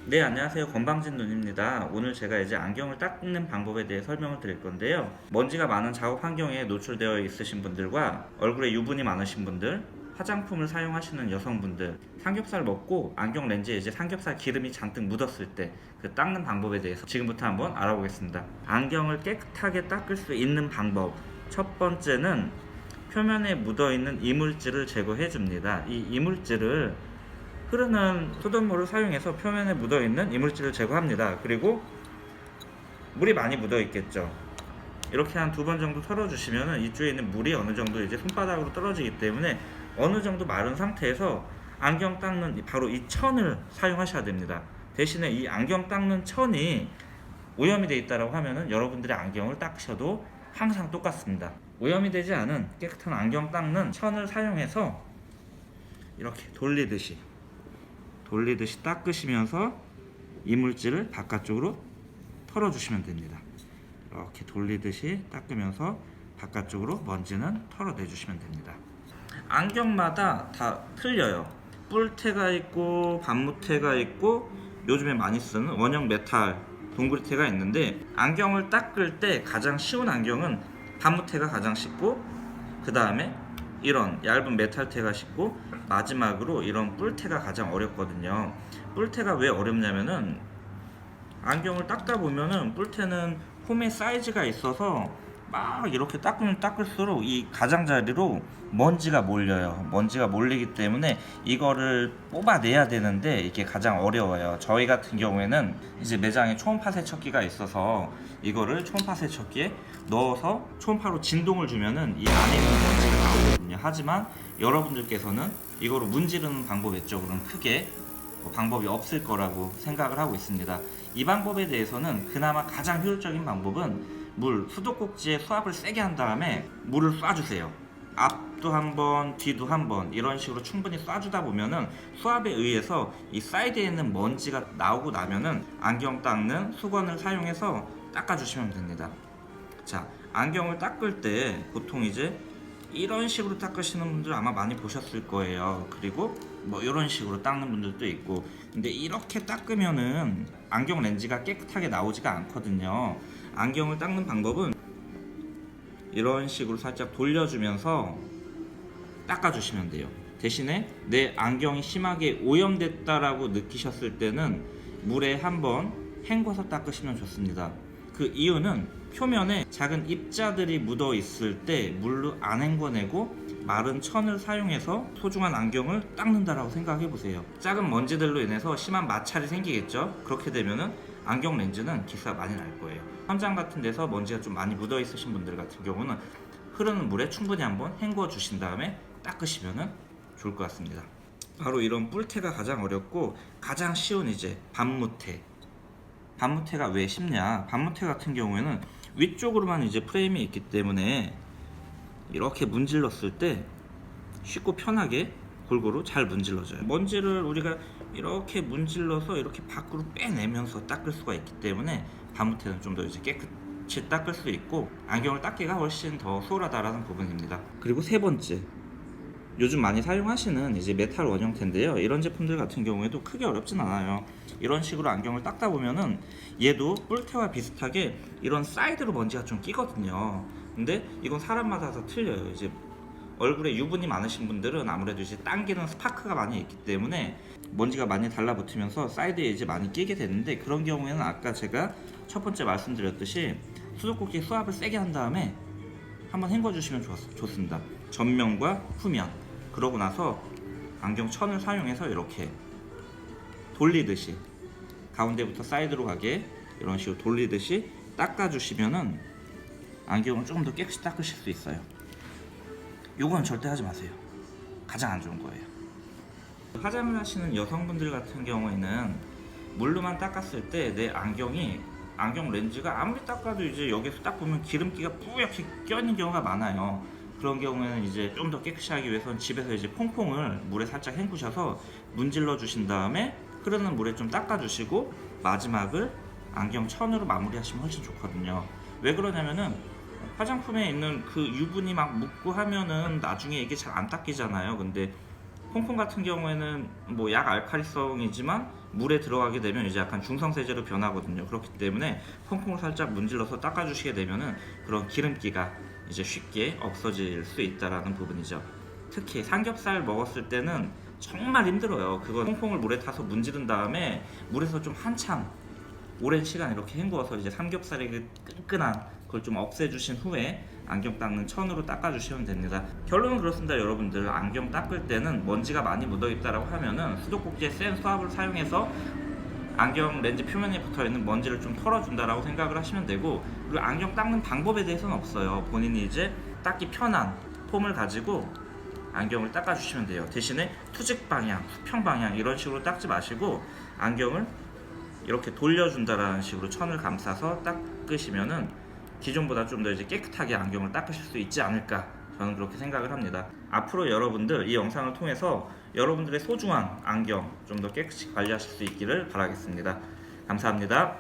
네, 안녕하세요. 건방진 눈입니다. 오늘 제가 이제 안경을 닦는 방법에 대해 설명을 드릴 건데요. 먼지가 많은 작업 환경에 노출되어 있으신 분들과 얼굴에 유분이 많으신 분들, 화장품을 사용하시는 여성분들, 삼겹살 먹고 안경 렌즈에 이제 삼겹살 기름이 잔뜩 묻었을 때 그 닦는 방법에 대해서 지금부터 한번 알아보겠습니다. 안경을 깨끗하게 닦을 수 있는 방법. 첫 번째는 표면에 묻어있는 이물질을 제거해 줍니다. 이 이물질을 흐르는 수돗물을 사용해서 표면에 묻어있는 이물질을 제거합니다. 그리고 물이 많이 묻어 있겠죠. 이렇게 한 2번 정도 털어주시면 이쪽에 있는 물이 어느 정도 이제 손바닥으로 떨어지기 때문에 어느 정도 마른 상태에서 안경 닦는 바로 이 천을 사용하셔야 됩니다. 대신에 이 안경 닦는 천이 오염이 되어 있다고 하면은 여러분들의 안경을 닦으셔도 항상 똑같습니다. 오염이 되지 않은 깨끗한 안경 닦는 천을 사용해서 이렇게 돌리듯이 닦으시면서 이물질을 바깥쪽으로 털어주시면 됩니다. 이렇게 돌리듯이 닦으면서 바깥쪽으로 먼지는 털어내주시면 됩니다. 안경마다 다 틀려요. 뿔테가 있고 반무테가 있고 요즘에 많이 쓰는 원형 메탈 동그리테가 있는데, 안경을 닦을 때 가장 쉬운 안경은 반무테가 가장 쉽고, 그 다음에 이런 얇은 메탈테가 쉽고, 마지막으로 이런 뿔테가 가장 어렵거든요. 뿔테가 왜 어렵냐면은 안경을 닦다 보면은 뿔테는 홈의 사이즈가 있어서 막 이렇게 닦으면 닦을수록 이 가장자리로 먼지가 몰려요. 먼지가 몰리기 때문에 이거를 뽑아내야 되는데 이게 가장 어려워요. 저희 같은 경우에는 이제 매장에 초음파 세척기가 있어서 이거를 초음파 세척기에 넣어서 초음파로 진동을 주면은 이 안에 있는 먼지가 나오거든요. 하지만 여러분들께서는 이거로 문지르는 방법이 있죠. 그럼 크게 방법이 없을 거라고 생각을 하고 있습니다. 이 방법에 대해서는 그나마 가장 효율적인 방법은 수도꼭지에 수압을 세게 한 다음에 물을 쏴주세요. 앞도 한번 뒤도 한번 이런 식으로 충분히 쏴주다 보면은 수압에 의해서 이 사이드에 있는 먼지가 나오고 나면은 안경 닦는 수건을 사용해서 닦아주시면 됩니다. 자, 안경을 닦을 때 보통 이제 이런 식으로 닦으시는 분들 아마 많이 보셨을 거예요. 그리고 뭐 이런 식으로 닦는 분들도 있고, 근데 이렇게 닦으면은 안경 렌즈가 깨끗하게 나오지가 않거든요. 안경을 닦는 방법은 이런 식으로 살짝 돌려주면서 닦아주시면 돼요. 대신에 내 안경이 심하게 오염됐다라고 느끼셨을 때는 물에 한번 헹궈서 닦으시면 좋습니다. 그 이유는 표면에 작은 입자들이 묻어 있을 때 물로 안 헹궈내고 마른 천을 사용해서 소중한 안경을 닦는다라고 생각해 보세요. 작은 먼지들로 인해서 심한 마찰이 생기겠죠. 그렇게 되면은 안경 렌즈는 기스가 많이 날 거예요. 현장 같은 데서 먼지가 좀 많이 묻어 있으신 분들 같은 경우는 흐르는 물에 충분히 한번 헹궈 주신 다음에 닦으시면 좋을 것 같습니다. 바로 이런 뿔테가 가장 어렵고 가장 쉬운 이제 반무테. 반무테가 왜 쉽냐? 반무테 같은 경우에는 위쪽으로만 이제 프레임이 있기 때문에 이렇게 문질렀을 때 쉽고 편하게 골고루 잘 문질러져요. 먼지를 우리가 이렇게 문질러서 이렇게 밖으로 빼내면서 닦을 수가 있기 때문에 반무테는 좀 더 이제 깨끗이 닦을 수 있고 안경을 닦기가 훨씬 더 수월하다라는 부분입니다. 그리고 세 번째, 요즘 많이 사용하시는 이제 메탈 원형테인데요. 이런 제품들 같은 경우에도 크게 어렵진 않아요. 이런 식으로 안경을 닦다 보면은 얘도 뿔테와 비슷하게 이런 사이드로 먼지가 좀 끼거든요. 근데 이건 사람마다 다 틀려요. 이제 얼굴에 유분이 많으신 분들은 아무래도 이제 당기는 스파크가 많이 있기 때문에 먼지가 많이 달라붙으면서 사이드에 이제 많이 끼게 되는데, 그런 경우에는 아까 제가 첫 번째 말씀드렸듯이 수도꼭지 수압을 세게 한 다음에 한번 헹궈 주시면 좋습니다. 전면과 후면. 그러고 나서 안경 천을 사용해서 이렇게 돌리듯이 가운데부터 사이드로 가게 이런 식으로 돌리듯이 닦아주시면은 안경을 조금 더 깨끗이 닦으실 수 있어요. 요건 절대 하지 마세요. 가장 안 좋은 거예요. 화장을 하시는 여성분들 같은 경우에는 물로만 닦았을 때 내 안경 렌즈가 아무리 닦아도 이제 여기서 딱 보면 기름기가 뿌옇게 껴있는 경우가 많아요. 그런 경우에는 이제 좀 더 깨끗이 하기 위해서는 집에서 이제 퐁퐁을 물에 살짝 헹구셔서 문질러 주신 다음에 흐르는 물에 좀 닦아 주시고 마지막을 안경 천으로 마무리하시면 훨씬 좋거든요. 왜 그러냐면은 화장품에 있는 그 유분이 막 묻고 하면은 나중에 이게 잘 안 닦이잖아요. 근데 퐁퐁 같은 경우에는 뭐 약 알칼리성이지만 물에 들어가게 되면 이제 약간 중성세제로 변하거든요. 그렇기 때문에 퐁퐁을 살짝 문질러서 닦아주시게 되면은 그런 기름기가 이제 쉽게 없어질 수 있다라는 부분이죠. 특히 삼겹살 먹었을 때는 정말 힘들어요. 그거 퐁퐁을 물에 타서 문지른 다음에 물에서 좀 한참 오랜 시간 이렇게 헹구어서 이제 삼겹살의 그 끈끈한 그걸 좀 없애주신 후에 안경 닦는 천으로 닦아주시면 됩니다. 결론은 그렇습니다. 여러분들 안경 닦을 때는 먼지가 많이 묻어있다라고 하면은 수도꼭지에 센 수압을 사용해서 안경 렌즈 표면에 붙어있는 먼지를 좀 털어준다라고 생각을 하시면 되고, 그리고 안경 닦는 방법에 대해서는 없어요. 본인이 이제 닦기 편한 폼을 가지고 안경을 닦아주시면 돼요. 대신에 투직 방향, 수평 방향 이런 식으로 닦지 마시고 안경을 이렇게 돌려준다라는 식으로 천을 감싸서 닦으시면은 기존보다 좀 더 이제 깨끗하게 안경을 닦으실 수 있지 않을까, 저는 그렇게 생각을 합니다. 앞으로 여러분들 이 영상을 통해서 여러분들의 소중한 안경 좀 더 깨끗이 관리하실 수 있기를 바라겠습니다. 감사합니다.